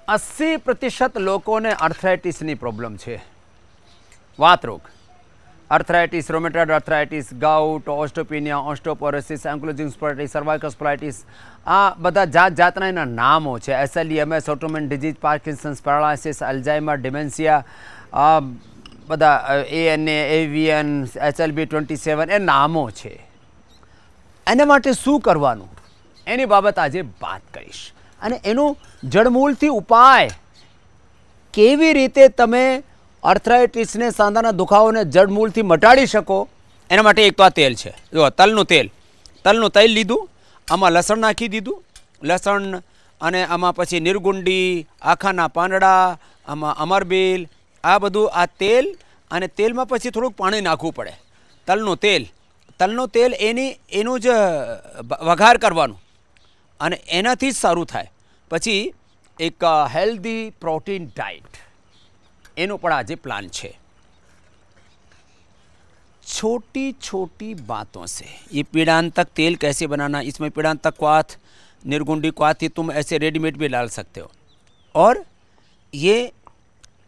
80% લોકોને આર્થરાઇટિસની પ્રોબ્લેમ છે. વાત રોગ, arthritis, rheumatoid arthritis, gout, osteopenia, osteoporosis, ankylosing spondylitis, cervical spondylitis, આ બધા જાતના એના નામો છે. SLEMS, autoimmune disease, Parkinson's, paralysis, Alzheimer, dementia, આ બધા ANA, AVN, HLB27 એ નામો છે. એના માટે શું કરવાનું એની બાબત આજે વાત કરીશ. અને એનું જડમૂળથી ઉપાય કેવી રીતે તમે આર્થરાઇટિસને, સાંધાના દુખાવાને જડમૂળથી મટાડી શકો એના માટે એક તો આ તેલ છે. જો તલનું તેલ લીધું, આમાં લસણ નાખી દીધું, લસણ અને આમાં પછી નિર્ગુંડી, આખાના પાંદડા, આમાં અમરબેલ, આ બધું આ તેલ, અને તેલમાં પછી થોડુંક પાણી નાખવું પડે. તલનું તેલ એનું જ વઘાર કરવાનું અને એનાથી જ સારું થાય. પછી એક હેલ્ધી પ્રોટીન ડાइट એનો પણ આજે પ્લાન છે. छोटी छोटी बातों से ये पीड़ांतक तेल कैसे बनाना, इसमें पीड़ांतक क्वाथ, निर्गुंडी क्वाथ ही तुम ऐसे रेडीमेड भी डाल सकते हो. और ये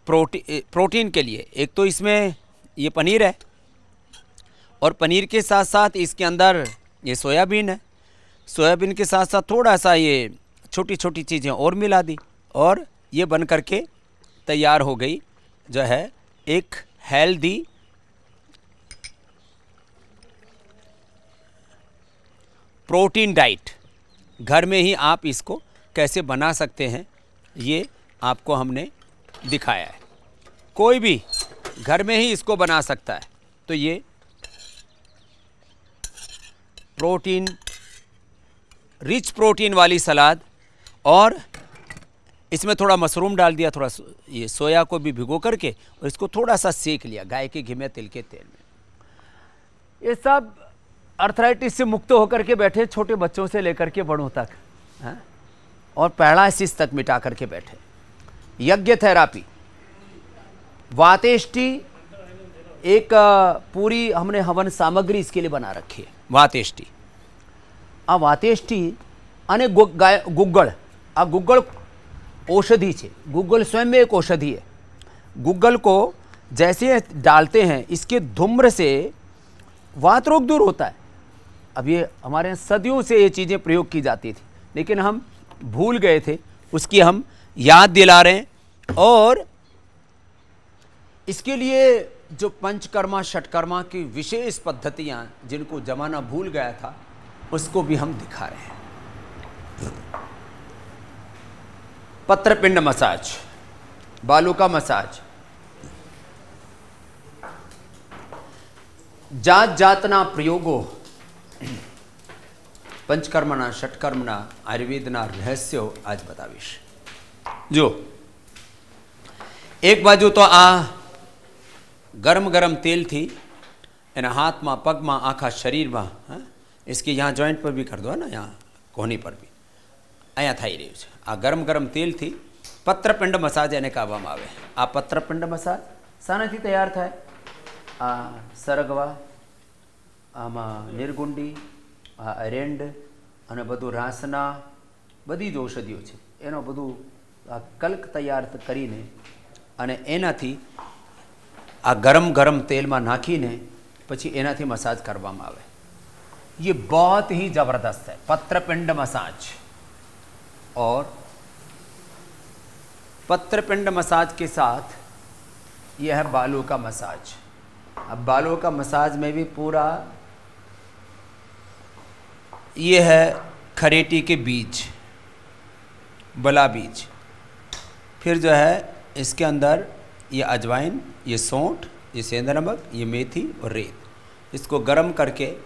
प्रोटीन के लिए एक तो इसमें ये पनीर है, और पनीर के साथ साथ इसके अंदर ये सोयाबीन है. सोयाबीन के साथ साथ थोड़ा सा ये छोटी छोटी चीज़ें और मिला दी, और ये बन करके तैयार हो गई जो है एक हेल्दी प्रोटीन डाइट. घर में ही आप इसको कैसे बना सकते हैं ये आपको हमने दिखाया है. कोई भी घर में ही इसको बना सकता है. तो ये प्रोटीन, रिच प्रोटीन वाली सलाद, और इसमें थोड़ा मशरूम डाल दिया, थोड़ा ये सोया को भी भिगो करके, और इसको थोड़ा सा सेक लिया गाय के घी में, तिल के तेल में. ये सब आर्थराइटिस से मुक्त होकर के बैठे, छोटे बच्चों से लेकर के बड़ों तक, और पैरालिसिस तक मिटा करके बैठे. यज्ञ थेरापी, वातेष्टि, एक पूरी हमने हवन सामग्री इसके लिए बना रखी है. वातेष्टि, आ वातेष्टि અને गुग्गल, आ गुग्गल औषधि है. गुग्गल स्वयं में एक औषधि है. गुग्गल को जैसे डालते हैं, इसके धूम्र से वात रोग दूर होता है. अब ये हमारे यहाँ सदियों से ये चीज़ें प्रयोग की जाती थी, लेकिन हम भूल गए थे, उसकी हम याद दिला रहे हैं. और इसके लिए जो पंचकर्मा षटकर्मा की विशेष पद्धतियाँ जिनको जमाना भूल गया था, उसको भी हम दिखा रहे हैं. पत्रपिंड मसाज, बालों का मसाज, जात जातना प्रयोगो, पंचकर्मना षटकर्मना आयुर्वेदना रहस्यो आज बतावीश. जो एक बाजू तो आ गरम गरम तेल थी एना हाथ में, पग में, आखा शरीर में, इसके यहाँ जॉइंट पर भी कर दो ना, यहाँ कोहनी पर भी अँ थी रही है. आ गरम गरम तेल थी पत्रपिंड मसाज एने कहेवामां आवे. आ पत्रपिंड मसाज शानाथी तैयार थाय? आ सरगवा, आमां निर्गुंडी, आ एरेंड अने बधुं रासना, बधी ज औषधिओ छे, एनो बधुं आ कल्क तैयार करीने अने एनाथी आ गरम गरम तेल में नाखीने पछी एनाथी मसाज करवामां आवे. ये बहुत ही ज़बरदस्त है पत्रपिंड मसाज. और पत्रपिंड मसाज के साथ यह है बालों का मसाज. अब बालों का मसाज में भी पूरा ये है खरेटी के बीज, बला बीज, फिर जो है इसके अंदर ये अजवाइन, ये सौंठ, ये सेंधा नमक, ये मेथी और रेत, इसको गरम करके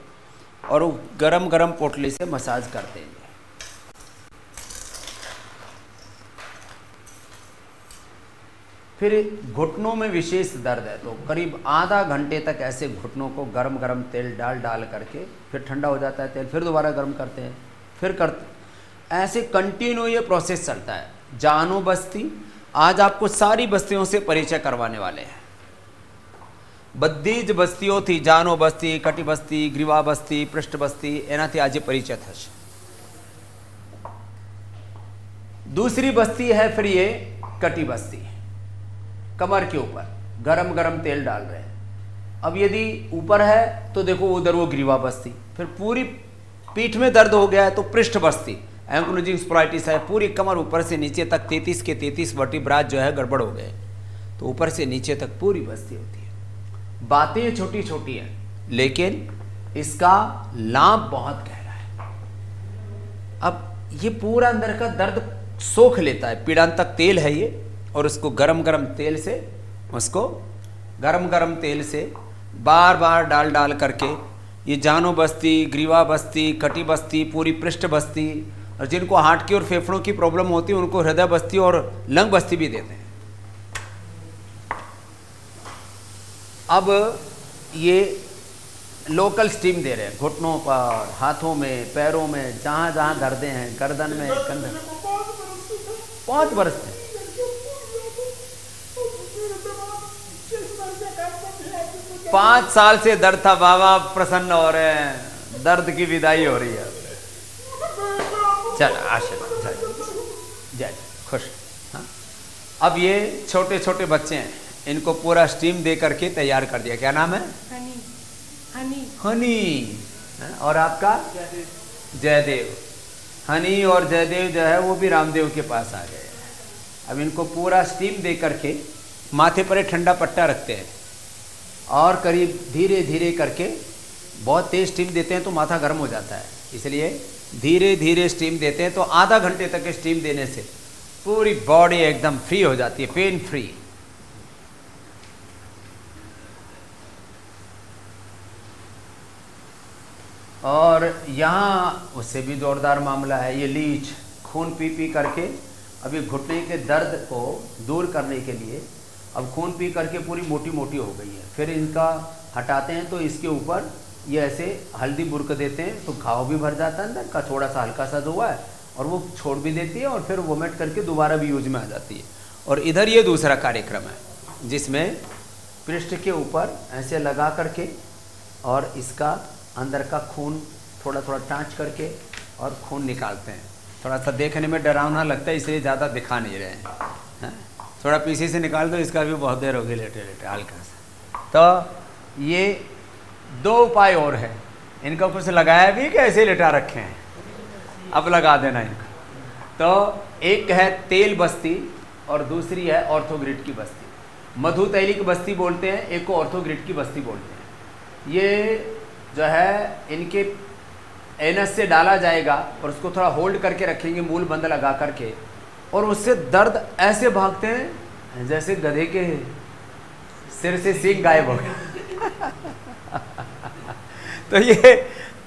और वो गरम गरम पोटली से मसाज करते हैं. फिर घुटनों में विशेष दर्द है तो करीब आधा घंटे तक ऐसे घुटनों को गरम गरम तेल डाल करके, फिर ठंडा हो जाता है तेल, फिर दोबारा गर्म करते हैं, फिर करते, ऐसे कंटिन्यू ये प्रोसेस चलता है. जानो बस्ती, आज आपको सारी बस्तियों से परिचय करवाने वाले हैं. बधी ज बस्तियों थी, जानो बस्ती, कटी बस्ती, ग्रीवा बस्ती, पृष्ठ बस्ती, एनाथी आज परिचय थशे. दूसरी बस्ती है फिर ये कटी बस्ती, कमर के ऊपर गरम गरम तेल डाल रहे हैं। अब यदि ऊपर है तो देखो उधर वो ग्रीवा बस्ती, फिर पूरी पीठ में दर्द हो गया है तो पृष्ठ बस्ती, एंक्लोजिंग स्पॉलाइटिस है, पूरी कमर ऊपर से नीचे तक 33 के 33 वर्टिब्राज जो है गड़बड़ हो गए, तो ऊपर से नीचे तक पूरी बस्ती होती है। बातें छोटी छोटी हैं लेकिन इसका लाभ बहुत गहरा है। अब ये पूरा अंदर का दर्द सोख लेता है, पीड़ांतक तेल है ये, और उसको गरम गरम तेल से बार बार डाल डाल करके ये जानो बस्ती, ग्रीवा बस्ती, कटी बस्ती, पूरी पृष्ठ बस्ती, और जिनको हार्ट की और फेफड़ों की प्रॉब्लम होती है उनको हृदय बस्ती और लंग बस्ती भी देते हैं। अब ये लोकल स्टीम दे रहे हैं घुटनों पर, हाथों में, पैरों में, जहाँ जहाँ दर्दें हैं, गर्दन में, कंधे। 5 वर्ष से 5 साल से दर्द था, बाबा प्रसन्न हो रहे हैं, दर्द की विदाई हो रही है। चल आशीर्वाद, जय खुश। हाँ, अब ये छोटे छोटे बच्चे हैं, इनको पूरा स्टीम दे करके तैयार कर दिया। क्या नाम है? हनी। हनी हनी। और आपका? जयदेव। हनी और जयदेव जो है वो भी रामदेव के पास आ गए। अब इनको पूरा स्टीम दे करके माथे पर एक ठंडा पट्टा रखते हैं और करीब धीरे धीरे करके, बहुत तेज स्टीम देते हैं तो माथा गर्म हो जाता है, इसलिए धीरे धीरे स्टीम देते हैं। तो आधा घंटे तक स्टीम देने से पूरी बॉडी एकदम फ्री हो जाती है, पेन फ्री। और यहाँ उससे भी जोरदार मामला है, ये लीच खून पी पी करके अभी घुटने के दर्द को दूर करने के लिए अब खून पी करके पूरी मोटी मोटी हो गई है। फिर इनका हटाते हैं तो इसके ऊपर ये ऐसे हल्दी बुरक देते हैं तो घाव भी भर जाता है अंदर का, थोड़ा सा हल्का सा धुआ है, और वो छोड़ भी देती है और फिर वोमिट करके दोबारा भी यूज में आ जाती है। और इधर ये दूसरा कार्यक्रम है जिसमें पृष्ठ के ऊपर ऐसे लगा करके और इसका अंदर का खून थोड़ा थोड़ा टाँच करके और खून निकालते हैं। थोड़ा सा देखने में डरावना लगता है इसलिए ज़्यादा दिखा नहीं रहे हैं। थोड़ा पीछे से निकाल दो, इसका भी बहुत देर हो गई लेटे लेटे हल्का सा। तो ये 2 उपाय और है, इनका कुछ लगाया भी कि ऐसे लेटा रखे हैं, अब लगा देना इनको। तो एक है तेल बस्ती और दूसरी है ऑर्थोग्रिड की बस्ती। मधु तैलिक बस्ती बोलते हैं, एक को ऑर्थोग्रिड की बस्ती बोलते हैं। ये जो है इनके एनस से डाला जाएगा और उसको थोड़ा होल्ड करके रखेंगे मूल बंद लगा करके, और उससे दर्द ऐसे भागते हैं जैसे गधे के सिर से सींग गायब हो गया। तो ये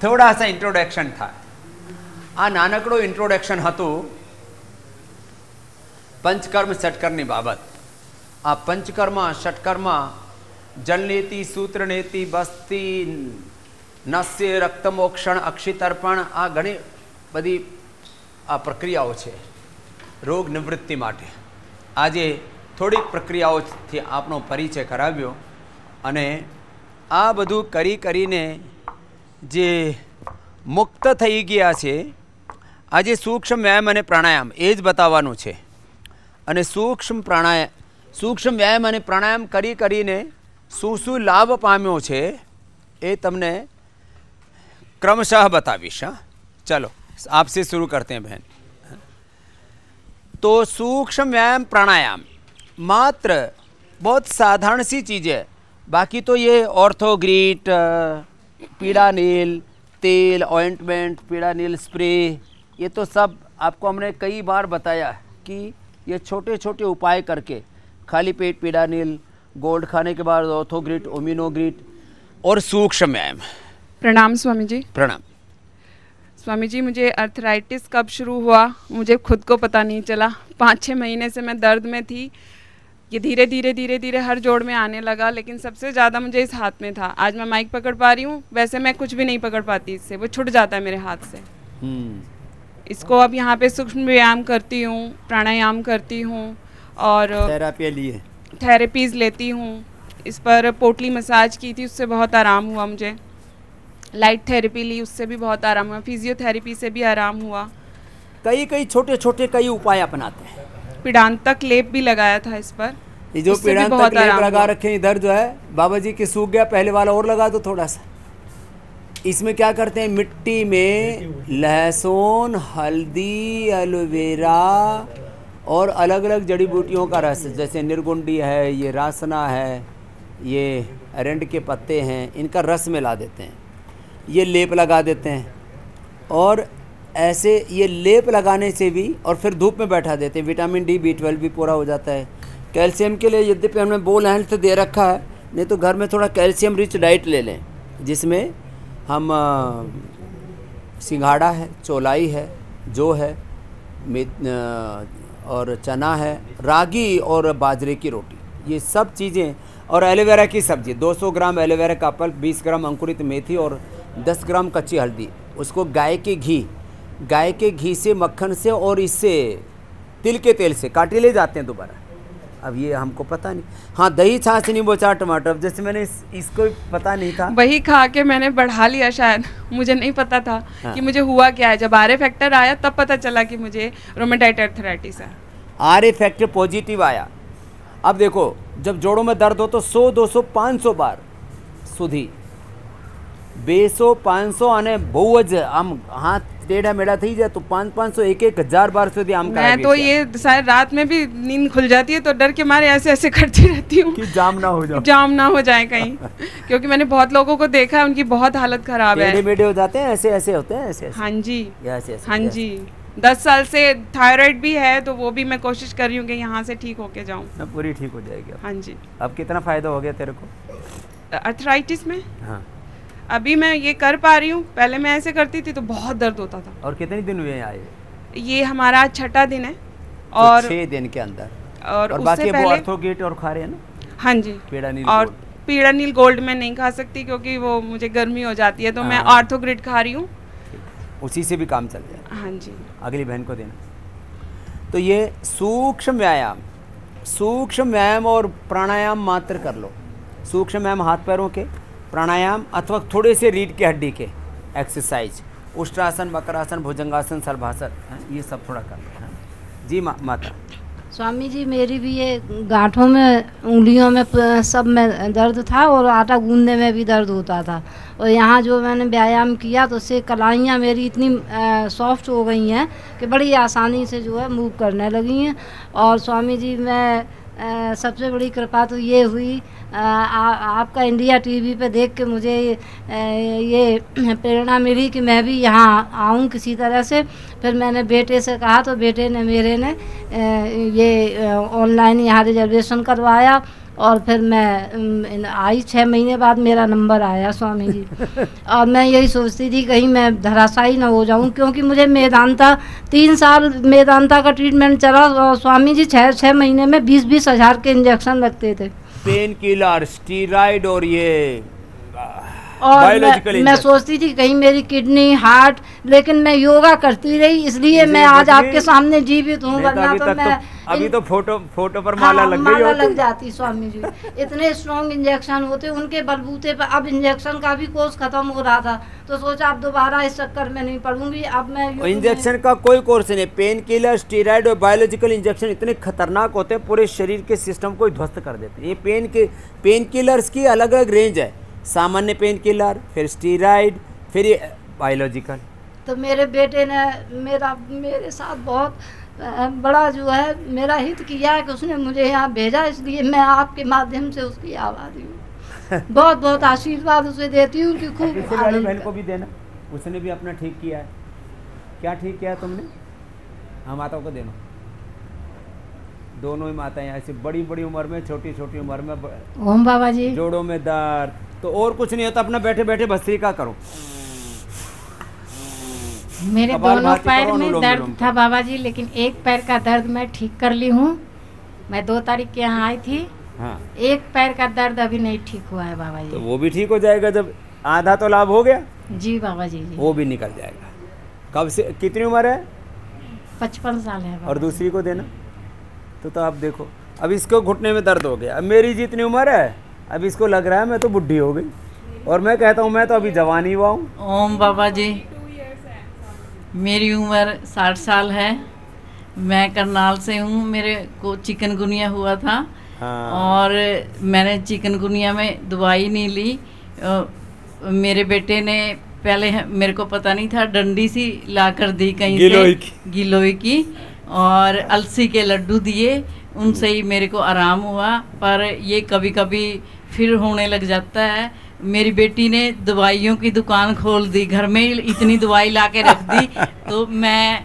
थोड़ा सा इंट्रोडक्शन था। आ नानकड़ो इंट्रोडक्शन हतु पंचकर्म षटकर्म बाबत। आ पंचकर्म षटकर्म जलनेति, सूत्रनेति, बस्ती, नस्य, रक्तमोक्षण, अक्षितर्पण, आ घणी बधी आ प्रक्रियाओ छे रोग निवृत्ति माटे। આજે થોડીક પ્રક્રિયાઓથી આપનો પરિચય કરાવ્યો અને આ બધું કરી કરીને જે મુક્ત થઈ ગયા છે, આજે સૂક્ષ્મ વ્યાયામ અને પ્રાણાયામ એ જ બતાવવાનું છે। અને સૂક્ષ્મ વ્યાયામ અને પ્રાણાયામ કરી કરીને શું લાભ પામ્યો છે એ તમને क्रमशः बतावीश। हाँ चलो आपसे शुरू करते हैं बहन। तो सूक्ष्म व्यायाम प्राणायाम मात्र बहुत साधारण सी चीज़ है, बाकी तो ये ऑर्थोग्रिट, पीड़ा नील तेल, ऑइंटमेंट, पीड़ा नील स्प्रे, ये तो सब आपको हमने कई बार बताया कि ये छोटे छोटे उपाय करके खाली पेट पीड़ा नील, गोल्ड खाने के बाद ऑर्थोग्रिट, ओमिनोग्रिट और सूक्ष्म व्यायाम। प्रणाम स्वामी जी। प्रणाम स्वामी जी। मुझे अर्थराइटिस कब शुरू हुआ मुझे खुद को पता नहीं चला। 5-6 महीने से मैं दर्द में थी। ये धीरे धीरे धीरे धीरे हर जोड़ में आने लगा, लेकिन सबसे ज़्यादा मुझे इस हाथ में था। आज मैं माइक पकड़ पा रही हूँ, वैसे मैं कुछ भी नहीं पकड़ पाती इससे, वो छूट जाता है मेरे हाथ से। इसको अब यहाँ पे सूक्ष्म व्यायाम करती हूँ, प्राणायाम करती हूँ और थेरेपीज़ लेती हूँ। इस पर पोटली मसाज की थी, उससे बहुत आराम हुआ मुझे। लाइट थेरेपी ली, उससे भी बहुत आराम हुआ। फिजियोथेरेपी से भी आराम हुआ। कई कई छोटे छोटे कई उपाय अपनाते हैं। पीड़ांतक लेप भी लगाया था इस पर, ये जो उससे भी पीड़ांतक बहुत लेप आराम लगा हुआ। रखे हैं इधर जो है बाबा जी के सूख गया, पहले वाला और लगा दो थोड़ा सा। इसमें क्या करते हैं, मिट्टी में लहसुन, हल्दी, एलोवेरा और अलग अलग जड़ी बूटियों का रस, जैसे निर्गुंडी है, ये रासना है, ये अरंड के पत्ते हैं, इनका रस मिला देते हैं, ये लेप लगा देते हैं। और ऐसे ये लेप लगाने से भी, और फिर धूप में बैठा देते हैं, विटामिन डी, B12 भी पूरा हो जाता है। कैल्शियम के लिए यद्यपि हमने बोल हेल्थ दे रखा है, नहीं तो घर में थोड़ा कैल्शियम रिच डाइट ले लें, जिसमें हम सिंघाड़ा है, चौलाई है, जो है, और चना है, रागी और बाजरे की रोटी, ये सब चीज़ें, और एलोवेरा की सब्ज़ी, 200 ग्राम एलोवेरा का पल्प, 20 ग्राम अंकुरित मेथी और 10 ग्राम कच्ची हल्दी, उसको गाय के घी से, मक्खन से और इससे तिल के तेल से काटे ले जाते हैं दोबारा। अब ये हमको पता नहीं। हाँ, दही, छाछ, नींबू, अचार, टमाटर, जैसे मैंने इसको पता नहीं था, वही खा के मैंने बढ़ा लिया शायद, मुझे नहीं पता था हाँ। कि मुझे हुआ क्या है। जब आर फैक्टर आया तब पता चला कि मुझे रोमेटाइड अर्थराइटिस है। आर फैक्टर पॉजिटिव आया। अब देखो, जब जोड़ों में दर्द हो तो 100, 200, 500 बार सुधी, 200, 500 आने बहुज आम हाथ टेढ़ा मेढ़ा थी जाए तो 500, 1,000 बार सुधी आम का मैं तो ये शायद रात में भी नींद खुल जाती है तो डर के मारे ऐसे ऐसे करती रहती हूँ कि जाम ना हो जाए, जाम ना हो जाए कहीं क्योंकि मैंने बहुत लोगों को देखा है, उनकी बहुत हालत खराब है। टेढ़े मेढ़े हो जाते हैं, ऐसे ऐसे होते हैं, ऐसे ऐसे, हाँ जी, ऐसे ऐसे, हाँ जी। 10 साल से थायराइड भी है तो वो भी मैं कोशिश कर रही हूँ कि यहाँ से ठीक होके जाऊँ। पूरी ठीक हो जाएगी। हाँ जी। अब कितना फ़ायदा हो गया तेरे को अर्थराइटिस में? हाँ, अभी मैं ये कर पा रही हूँ, पहले मैं ऐसे करती थी तो बहुत दर्द होता था। और कितने दिन हुए आए? ये हमारा आज 6ठा दिन है और और 6 दिन के अंदर। और और उससे बाकी वो पहले आर्थोगेट और खा रहे हैं ना? हाँ जी। पेड़ा नील और गोल्ड। पीड़ा नील गोल्ड में नहीं खा सकती क्योंकि वो मुझे गर्मी हो जाती है, तो मैं हाँ। आर्थोग्रिड खा रही हूँ। उसी से भी काम चल जाए। हाँ जी। अगली बहन को देना। तो ये सूक्ष्म व्यायाम और प्राणायाम मात्र कर लो। सूक्ष्म व्यायाम हाथ पैरों के, प्राणायाम अथवा थोड़े से रीढ़ की हड्डी के एक्सरसाइज, उष्ट्रासन, वक्रासन, भुजंगासन, सर्वासन, ये सब थोड़ा कर लो। जी माता। स्वामी जी, मेरी भी ये गांठों में, उंगलियों में, सब में दर्द था और आटा गूंदने में भी दर्द होता था। और यहाँ जो मैंने व्यायाम किया तो उससे कलाइयाँ मेरी इतनी सॉफ्ट हो गई हैं कि बड़ी आसानी से जो है मूव करने लगी हैं। और स्वामी जी, मैं सबसे बड़ी कृपा तो ये हुई, आपका इंडिया टीवी पे देख के मुझे ये प्रेरणा मिली कि मैं भी यहाँ आऊँ किसी तरह से। फिर मैंने बेटे से कहा तो बेटे ने मेरे ने ये ऑनलाइन यहाँ रिजर्वेशन करवाया और फिर मैं आई। 6 महीने बाद मेरा नंबर आया स्वामी जी। और मैं यही सोचती थी कहीं मैं धराशायी ना हो जाऊं, क्योंकि मुझे मेदांता 3 साल मेदांता का ट्रीटमेंट चला और स्वामी जी 6 महीने में 20-20 हज़ार के इंजेक्शन लगते थे, पेन किलर, स्टीराइड और ये और मैं सोचती थी कहीं मेरी किडनी, हार्ट, लेकिन मैं योगा करती रही, इसलिए मैं आज आपके सामने जीवित हूँ। वरना तो मैं अभी तो फोटो पर माला लग गई माला लग जाती स्वामी जी। इतने स्ट्रॉन्ग इंजेक्शन होते, उनके बलबूते पर। अब इंजेक्शन का भी कोर्स खत्म हो रहा था तो सोचा अब दोबारा इस चक्कर में नहीं पड़ूंगी। अब मैं इंजेक्शन का कोई कोर्स नहीं। पेन किलर, स्टीराइड और बायोलॉजिकल इंजेक्शन इतने खतरनाक होते हैं, पूरे शरीर के सिस्टम को ध्वस्त कर देते हैं। ये पेन किलर्स की अलग अलग रेंज है, सामान्य पेन किलर, फिर स्टीराइड, फिर ये बायोलॉजिकल। तो मेरे बेटे ने मेरे साथ बहुत बड़ा जो है मेरा हित किया है कि उसने मुझे यहाँ भेजा, इसलिए मैं आपके माध्यम से उसकी आभारी हूँ। बहुत बहुत आशीर्वाद उसे देती हूँ कि खूब वाली बहन को भी देना, उसने भी अपना ठीक किया है। क्या ठीक किया तुमने? हाँ, माताओं को देना। दोनों ही माताएं ऐसी बड़ी बड़ी उम्र में, छोटी छोटी उम्र में, ओम बाबा जी, जोड़ों में दर्द तो और कुछ नहीं होता, अपना बैठे बैठे भस्त्रिका करो। मेरे दोनों पैर में दर्द था बाबा जी, लेकिन एक पैर का दर्द मैं ठीक कर ली हूँ। मैं 2 तारीख के यहाँ आई थी। हाँ। एक पैर का दर्द अभी नहीं ठीक हुआ है बाबा जी। तो वो भी ठीक हो जाएगा, जब आधा तो लाभ हो गया। जी बाबा जी, वो भी निकल जाएगा। कब से, कितनी उम्र है? 55 साल है। और दूसरी को देना। तो अब देखो, अब इसको घुटने में दर्द हो गया। अब मेरी जितनी उम्र है, अब इसको लग रहा है मैं तो बुढ़ी हो गई, और मैं कहता हूँ मैं तो अभी जवान ही हुआ हूँ। ओम बाबा जी, मेरी उम्र 60 साल है। मैं करनाल से हूँ। मेरे को चिकनगुनिया हुआ था। हाँ। और मैंने चिकनगुनिया में दवाई नहीं ली। मेरे बेटे ने पहले मेरे को पता नहीं था, डंडी सी ला कर दी कहीं से, गिलोय की, और अलसी के लड्डू दिए। उनसे ही मेरे को आराम हुआ, पर ये कभी कभी फिर होने लग जाता है। मेरी बेटी ने दवाइयों की दुकान खोल दी, घर में इतनी दवाई ला के रख दी, तो मैं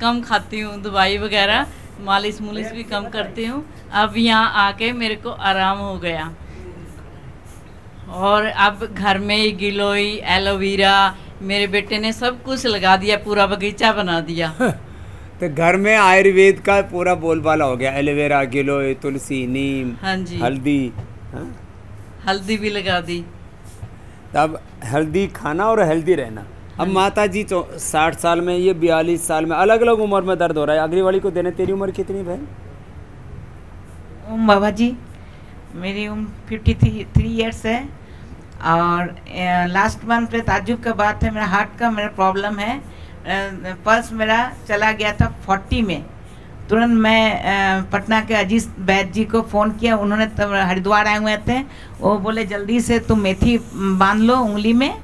कम खाती हूँ दवाई वगैरह, मालिश मुलिश भी कम करती हूँ। अब यहाँ आके मेरे को आराम हो गया, और अब घर में ही गिलोय, एलोवेरा, मेरे बेटे ने सब कुछ लगा दिया, पूरा बगीचा बना दिया। तो घर में आयुर्वेद का पूरा बोलबाला हो गया, एलोवेरा, गिलोय, तुलसी, नीम, हाँ जी, हल्दी। हल्दी भी लगा दी। तब हेल्दी खाना और हेल्दी रहना। अब माता जी 60 साल में, ये 42 साल में, अलग अलग उम्र में दर्द हो रहा है। अगली वाली को देने। तेरी उम्र कितनी बहन? बाबा जी, मेरी उम्र 53 ईयर्स है, और लास्ट मंथ पे ताज्जुब का बात है, मेरा हार्ट का मेरा प्रॉब्लम है। पल्स मेरा चला गया था 40 में। तुरंत मैं पटना के अजीज वैद्य जी को फ़ोन किया। उन्होंने तब हरिद्वार आए हुए थे। वो बोले जल्दी से तुम मेथी बांध लो उंगली में,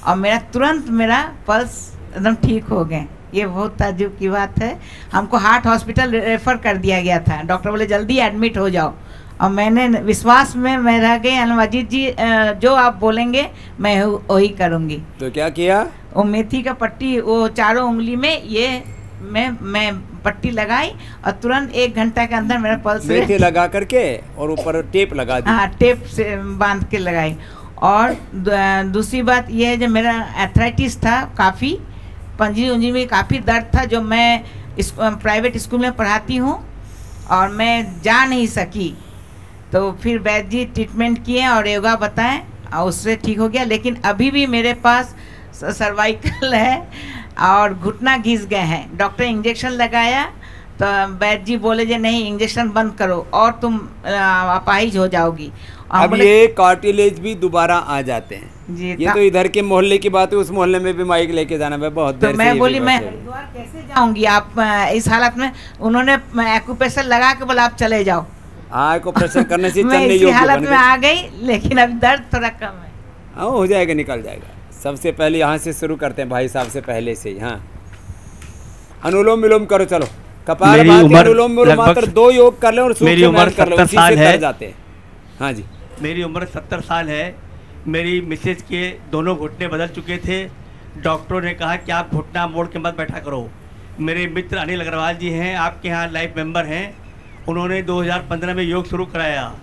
और मेरा तुरंत मेरा पल्स एकदम ठीक हो गए। ये बहुत ताज्जुब की बात है। हमको हार्ट हॉस्पिटल रेफ़र कर दिया गया था। डॉक्टर बोले जल्दी एडमिट हो जाओ, और मैंने विश्वास में मैं रह गई। अजीत जी जो आप बोलेंगे मैं वही करूँगी। तो क्या किया? वो मेथी का पट्टी, वो चारों उंगली में ये मैं पट्टी लगाई, और तुरंत 1 घंटा के अंदर मेरा पल्स मेथी लगा करके और ऊपर टेप लगा दी। हाँ, टेप से बांध के लगाई। और दूसरी बात यह है, जो मेरा एथराइटिस था, काफ़ी पंजी उंजी में काफ़ी दर्द था, जो मैं प्राइवेट स्कूल में पढ़ाती हूँ, और मैं जा नहीं सकी। तो फिर वैद्य जी ट्रीटमेंट किए और योगा बताएं, और उससे ठीक हो गया। लेकिन अभी भी मेरे पास सर्वाइकल है और घुटना घिस गए हैं। डॉक्टर इंजेक्शन लगाया, तो वैद्य जी बोले जे नहीं, इंजेक्शन बंद करो और तुम अपाहिज हो जाओगी। अब ये कार्टिलेज भी दोबारा आ जाते हैं जी। ये तो इधर के मोहल्ले की बात है, उस मोहल्ले में भी माइक लेके जाना है बहुत देर। तो मैं बोली मैं हरिद्वार कैसे जाऊंगी आप इस हालत में। उन्होंने एक्यूप्रेशर लगा के बोला आप चले जाओ। हाँ, एक्यूप्रेशर करने से मैं इसी हालत में आ गई, लेकिन अभी दर्द थोड़ा कम है। हाँ, हो जाएगा, निकल जाएगा। सबसे पहले यहाँ से शुरू करते हैं भाई साहब से, पहले से ही। हाँ, अनुलोम विलोम करो। चलो, कपालभाति, अनुलोम विलोम, मात्र 2 योग कर ले और मेरी उम्र 70 साल है। जाते हैं। हाँ जी, मेरी उम्र 70 साल है। मेरी मिसेज के दोनों घुटने बदल चुके थे। डॉक्टरों ने कहा कि आप घुटना मोड़ के मत बैठा करो। मेरे मित्र अनिल अग्रवाल जी हैं, आपके यहाँ लाइफ मेंबर हैं। उन्होंने 2015 में योग शुरू कराया।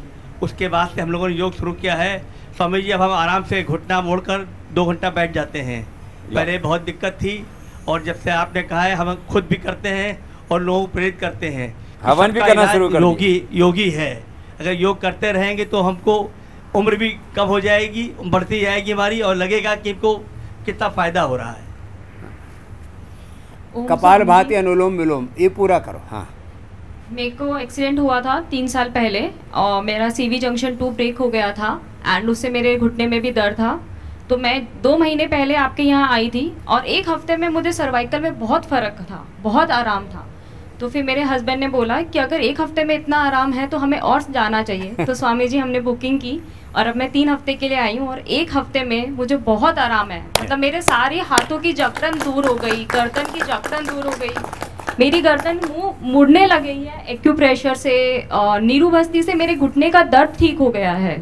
उसके बाद से हम लोगों ने योग शुरू किया है। स्वामी जी, अब हम आराम से घुटना मोड़कर 2 घंटा बैठ जाते हैं। पहले बहुत दिक्कत थी, और जब से आपने कहा है, हम खुद भी करते हैं और लोगों को प्रेरित करते हैं। हवन भी करना शुरू कर योगी है। अगर योग करते रहेंगे तो हमको उम्र भी कम हो जाएगी, बढ़ती जाएगी हमारी, और लगेगा कि इनको कितना फायदा हो रहा है। कपालभाति, अनुलोम विलोम, ये पूरा करो। हाँ, मेरे को एक्सीडेंट हुआ था 3 साल पहले, और मेरा CV जंक्शन 2 ब्रेक हो गया था, एंड उससे मेरे घुटने में भी दर्द था। तो मैं 2 महीने पहले आपके यहाँ आई थी, और 1 हफ्ते में मुझे सर्वाइकल में बहुत फ़र्क था, बहुत आराम था। तो फिर मेरे हस्बैंड ने बोला कि अगर 1 हफ्ते में इतना आराम है तो हमें और जाना चाहिए। तो स्वामी जी, हमने बुकिंग की, और अब मैं 3 हफ्ते के लिए आई हूँ, और 1 हफ्ते में मुझे बहुत आराम है। मतलब मेरे सारे हाथों की जकड़न दूर हो गई, गर्दन की जकड़न दूर हो गई, मेरी गर्दन मुड़ने लगी है एक्यूप्रेशर से, नीरू बस्ती से मेरे घुटने का दर्द ठीक हो गया है।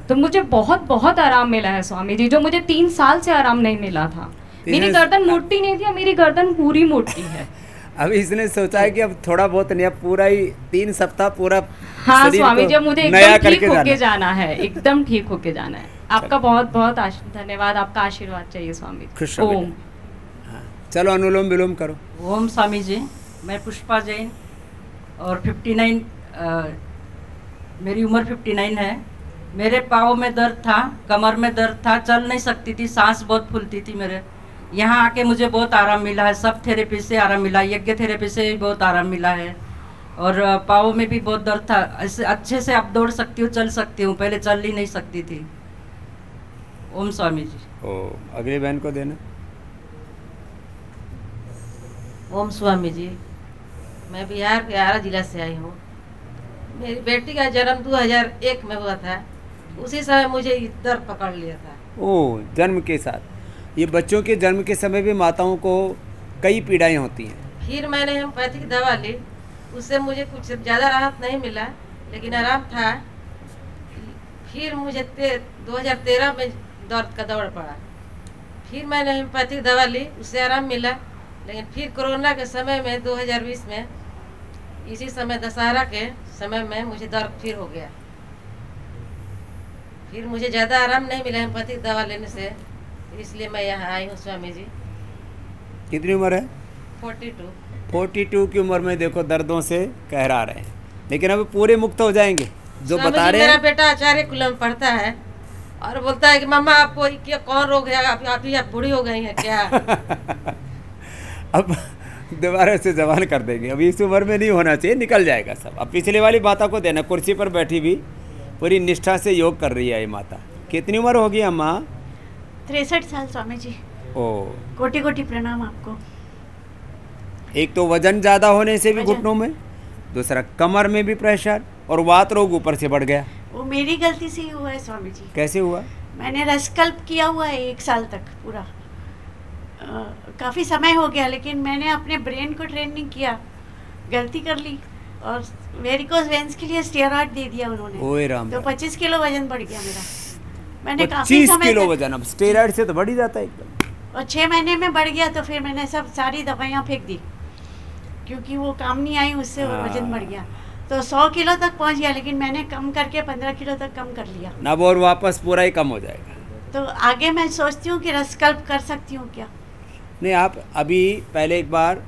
तो मुझे बहुत बहुत आराम मिला है स्वामी जी, जो मुझे 3 साल से आराम नहीं मिला था। मेरी गर्दन मोटी नहीं थी, मेरी गर्दन पूरी मोटी है। अब इसने सोचा है कि अब थोड़ा बहुत नहीं, अब पूरा ही 3 सप्ताह पूरा। हाँ स्वामी जी, मुझे एकदम ठीक होके जाना है, एकदम ठीक होके जाना है। आपका बहुत बहुत धन्यवाद, आपका आशीर्वाद चाहिए स्वामी जी। ओम। चलो, अनुलोम विलोम करो। ओम स्वामी जी। मैं पुष्पा जैन, और 59 मेरी उम्र 59 है। मेरे पाँव में दर्द था, कमर में दर्द था, चल नहीं सकती थी, सांस बहुत फूलती थी मेरे। यहाँ आके मुझे बहुत आराम मिला है, सब थेरेपी से आराम मिला, यज्ञ थेरेपी से भी बहुत आराम मिला है। और पाँव में भी बहुत दर्द था। ऐसे अच्छे से अब दौड़ सकती हूँ, चल सकती हूँ, पहले चल ही नहीं सकती थी। ओम स्वामी जी। ओ, अगली बहन को देना। ओम स्वामी जी, मैं बिहार के आरा जिला से आई हूँ। मेरी बेटी का जन्म 2001 में हुआ था। उसी समय मुझे दर्द पकड़ लिया था। ओह, जन्म के साथ। ये बच्चों के जन्म के समय भी माताओं को कई पीड़ाएं होती हैं। फिर मैंने होम्योपैथिक दवा ली, उससे मुझे कुछ ज़्यादा राहत नहीं मिला, लेकिन आराम था। फिर मुझे 2013 में दर्द का दौर पड़ा। फिर मैंने होम्योपैथिक दवा ली, उससे आराम मिला। लेकिन फिर कोरोना के समय में 2020 में, इसी समय दशहरा के समय में मुझे दर्द फिर हो गया। फिर मुझे ज़्यादा आराम नहीं मिला होम्योपैथिक दवा लेने से, इसलिए मैं यहाँ आई हूँ स्वामी जी। कितनी उम्र है? 42 की उम्र में देखो दर्दों से कहरा रहे हैं, लेकिन अब पूरे मुक्त हो जाएंगे जो बता रहे हैं। मेरा बेटा आचार्य कुलम में पढ़ता है और बोलता है कि मम्मा आपको क्या कौन रोग है, आप बूढ़ी हो गई हैं क्या? अब दोबारा से जवान कर देंगे। अभी इस उम्र में नहीं होना चाहिए, निकल जाएगा सब। अब पिछले वाली माता को देना, कुर्सी पर बैठी भी पूरी निष्ठा से योग कर रही है ये माता। कितनी उम्र होगी अम्मा? 63 साल स्वामी जी। ओ, कोटि कोटि प्रणाम आपको। एक तो वजन ज़्यादा होने से भी घुटनों में, दूसरा कमर में भी प्रेशर, और वात रोग ऊपर से बढ़ गया। वो मेरी गलती से ही हुआ है स्वामी जी। कैसे हुआ? मैंने रसकल्प किया हुआ है 1 साल तक पूरा। काफ़ी समय हो गया, लेकिन मैंने अपने ब्रेन को ट्रेन नहीं किया, गलती कर ली और वेरिकोज वेन्स के लिए स्टेरॉइड दे दिया उन्होंने। ओए राम, तो 25 किलो वजन बढ़ गया मेरा। मैंने 25 किलो वजन, अब स्टेरॉइड से तो बढ़ ही जाता है एकदम। और 6 महीने में बढ़ गया, तो फिर मैंने सब सारी दवाइयाँ फेंक दी, क्योंकि वो काम नहीं आई, उससे वजन बढ़ गया। तो 100 किलो तक पहुंच गया, लेकिन मैंने कम करके 15 किलो तक कम कर लिया। अब और वापस पूरा ही कम हो जाएगा। तो आगे मैं सोचती हूँ कि रसकल्प कर सकती हूँ क्या? नहीं, आप अभी पहले एक बार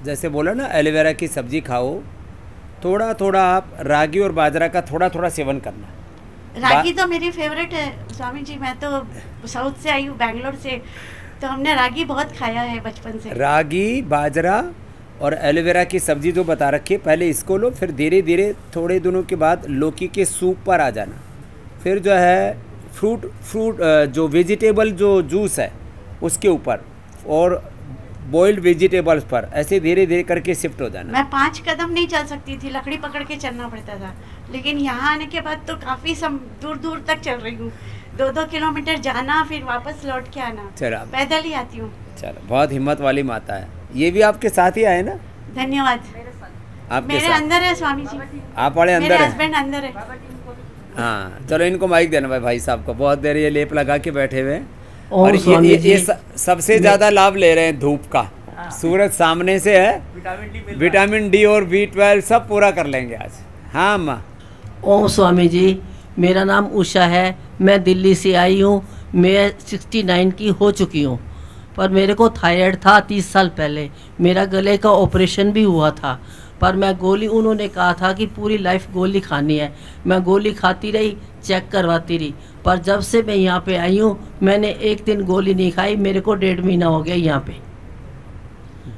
जैसे बोला ना, एलोवेरा की सब्जी खाओ, थोड़ा थोड़ा आप रागी और बाजरा का थोड़ा थोड़ा सेवन करना। रागी तो मेरी फेवरेट है स्वामी जी। मैं तो साउथ से आई हूँ, बैंगलोर से, तो हमने रागी बहुत खाया है बचपन से। रागी, बाजरा और एलोवेरा की सब्जी जो बता रखी है, पहले इसको लो, फिर धीरे धीरे थोड़े दिनों के बाद लौकी के सूप पर आ जाना, फिर जो है फ्रूट जो वेजिटेबल जो जूस है उसके ऊपर, और बॉइल्ड वेजिटेबल्स पर, ऐसे धीरे धीरे करके शिफ्ट हो जाना। मैं 5 कदम नहीं चल सकती थी, लकड़ी पकड़ के चलना पड़ता था, लेकिन यहाँ आने के बाद तो काफ़ी दूर दूर तक चल रही हूँ। 2-2 किलोमीटर जाना, फिर वापस लौट के आना, पैदल ही आती हूँ। चलो, बहुत हिम्मत वाली माता है। ये भी आपके साथ ही आए ना? धन्यवाद। आपके मेरे साथ अंदर है स्वामी जी। आप वाले अंदर मेरे है? हस्बैंड अंदर है। हाँ, चलो इनको माइक देना भाई साहब को। बहुत देर ये लेप लगा के बैठे हुए हैं, और ये सबसे ज्यादा लाभ ले रहे हैं धूप का। सूरज सामने से है, विटामिन डी और B12 सब पूरा कर लेंगे आज। हाँ अम्मा। ओम स्वामी जी, मेरा नाम उषा है, मैं दिल्ली से आई हूँ। मैं 69 की हो चुकी हूँ, पर मेरे को थायराइड था 30 साल पहले। मेरा गले का ऑपरेशन भी हुआ था, पर मैं गोली, उन्होंने कहा था कि पूरी लाइफ गोली खानी है। मैं गोली खाती रही, चेक करवाती रही, पर जब से मैं यहाँ पे आई हूँ, मैंने एक दिन गोली नहीं खाई। मेरे को 1.5 महीना हो गया यहाँ पे।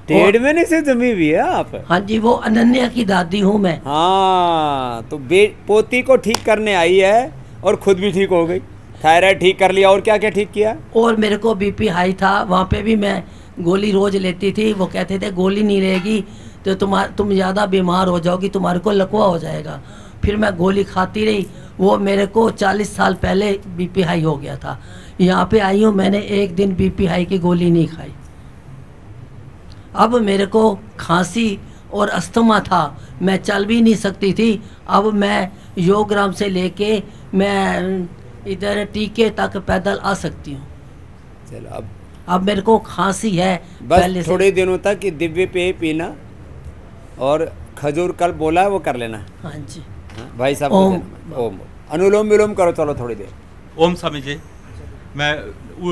1.5 महीने से जमी हुई है आप? हाँ जी, वो अनन्या की दादी हूँ मैं। हाँ, तो पोती को ठीक करने आई है और खुद भी ठीक हो गई। थायराइड ठीक कर लिया, और क्या क्या ठीक किया? और मेरे को BP हाई था, वहाँ पे भी मैं गोली रोज लेती थी। वो कहते थे गोली नहीं लेगी तो तुम ज़्यादा बीमार हो जाओगी, तुम्हारे को लकवा हो जाएगा। फिर मैं गोली खाती रही, वो मेरे को 40 साल पहले BP हाई हो गया था। यहाँ पे आई हूँ, मैंने एक दिन BP हाई की गोली नहीं खाई। अब मेरे को खांसी और अस्थमा था, मैं चल भी नहीं सकती थी। अब मैं योगग्राम से लेके मैं इधर टीके तक पैदल आ सकती हूँ। चलो, अब मेरे को खांसी है बस थोड़े दिनों तक ये दिव्य पेय पीना और खजूर कल बोला है वो कर लेना। हाँ जी। हाँ, भाई साहब ओम अनुलोम विलोम करो, चलो थोड़ी देर। ओम स्वामी जी, मैं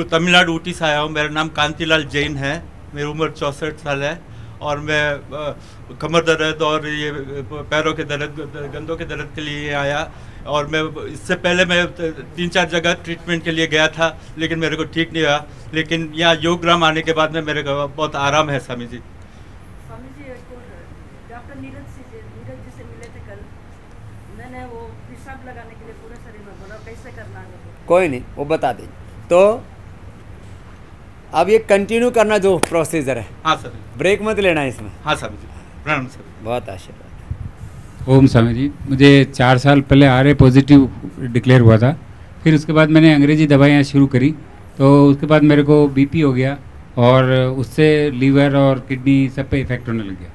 तमिलनाडु ऊटी से आया हूँ। मेरा नाम कांतिलाल जैन है, मेरी उम्र 64 साल है, और मैं कमर दर्द और ये पैरों के दर्द, गंदों के दर्द के लिए आया। और मैं इससे पहले मैं 3-4 जगह ट्रीटमेंट के लिए गया था, लेकिन मेरे को ठीक नहीं हुआ। लेकिन यहाँ योगग्राम आने के बाद में मेरे को बहुत आराम है स्वामी जी। स्वामी जी, डॉक्टर नीरज जी से मिले थे कल। मैंने वो पेशाब लगाने के लिए पूरे शरीर में बोला, कैसे करना है? कोई नहीं, वो बता दें। तो अब ये कंटिन्यू करना जो प्रोसीजर है। हाँ सर। ब्रेक मत लेना इसमें। हाँ स्वामी जी, प्रणाम सर। बहुत आशीर्वाद। ओम स्वामी जी, मुझे 4 साल पहले RA पॉजिटिव डिक्लेयर हुआ था। फिर उसके बाद मैंने अंग्रेजी दवाइयाँ शुरू करी, तो उसके बाद मेरे को BP हो गया और उससे लीवर और किडनी सब पे इफ़ेक्ट होने लग गया।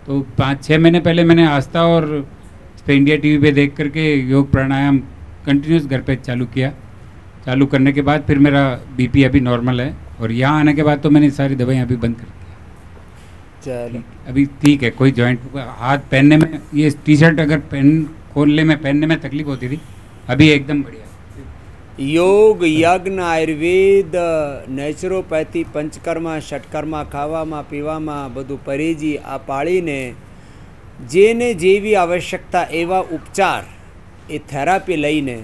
तो 5-6 महीने पहले मैंने आस्था और इस पे इंडिया TV पे देख करके योग प्राणायाम कंटिन्यूस घर पे चालू किया। चालू करने के बाद फिर मेरा BP अभी नॉर्मल है और यहाँ आने के बाद तो मैंने सारी दवाइयाँ अभी बंद कर दी। चलो अभी ठीक है, कोई जॉइंट हाथ पहनने में, ये T-शर्ट अगर खोलने में पहनने में तकलीफ होती थी, अभी एकदम बढ़िया। योग, यज्ञ, आयुर्वेद, नेचुरोपैथी, पंचकर्मा, षटकर्मा, खावामा पीवामा બધું પરેજી આ પાળીને જેને જેવી આવશ્યકતા એવા ઉપચાર એ થેરાપી લઈને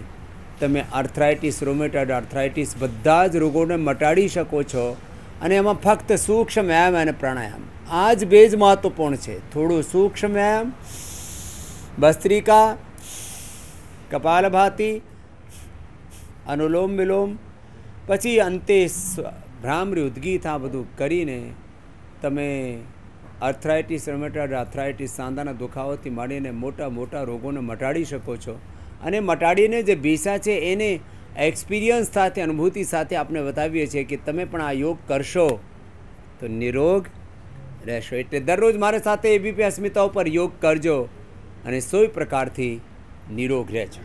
તમે આર્થરાઇટિસ, રોમેટોઇડ આર્થરાઇટિસ બધા જ રોગોને મટાડી શકો છો અને એમાં ફક્ત સૂક્ષ્મ વ્યાયામ અને પ્રાણાયામ આ જ બેઝ મહત્વપૂર્ણ છે। થોડું સૂક્ષ્મ વ્યાયામ, ભસ્ત્રિકા, કપાલભાતિ, अनुलोम विलोम, पछी अंते भ्रामरी उद्गीत आ बधु करीने तमे आर्थराइटिस, रोमेटॉइड आर्थराइटिस, सांधाना दुखावाथी मांडीने मोटा मोटा रोगोने मटाड़ी शको छो। अने मटाड़ीने जे बीसा छे एने एक्सपीरियंस साथे, अनुभूति साथे आपने बतावीए छे कि तमे पण आ योग करशो तो निरोग रहेशो। एटले दररोज मारे साथे ABP अस्मिताओं पर योग करजो अने 100 प्रकारथी निरोग रहेजो।